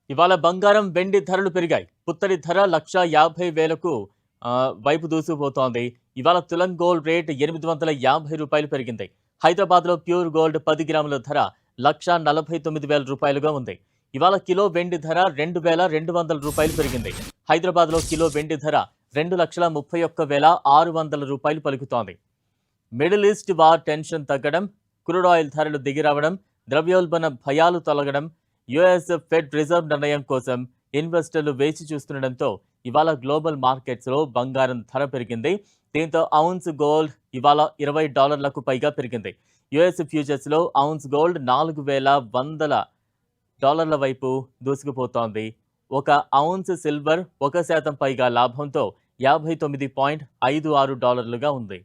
ఇవాళ బంగారం, వెండి ధరలు పెరిగాయి. పుత్తడి ధర 1,50,000కు వైపు దూసుకుపోతోంది. ఇవాళ తులం గోల్డ్ రేట్ రూ. 850 పెరిగింది. హైదరాబాద్లో ప్యూర్ గోల్డ్ 10 గ్రాముల ధర 1,49,000 ఉంది. ఇవాళ కిలో వెండి ధర రూ. 2,200 పెరిగింది. హైదరాబాద్లో కిలో వెండి ధర రూ. 2,31,600 పలుకుతోంది. మిడిల్ ఈస్ట్ వార్ టెన్షన్ తగ్గడం, క్రూడ్ ఆయిల్ ధరలు దిగిరావడం, ద్రవ్యోల్బణ భయాలు తొలగడం, యుఎస్ ఫెడ్ రిజర్వ్ నిర్ణయం కోసం ఇన్వెస్టర్లు వేచి చూస్తుండటంతో ఇవాళ గ్లోబల్ మార్కెట్స్లో బంగారం ధర పెరిగింది. దీంతో ఔన్స్ గోల్డ్ ఇవాళ $20లకు పైగా పెరిగింది. యుఎస్ ఫ్యూచర్స్లో ఔన్స్ గోల్డ్ $4,100 వైపు దూసుకుపోతోంది. ఒక ఔన్స్ సిల్వర్ 1% పైగా లాభంతో $59.56గా ఉంది.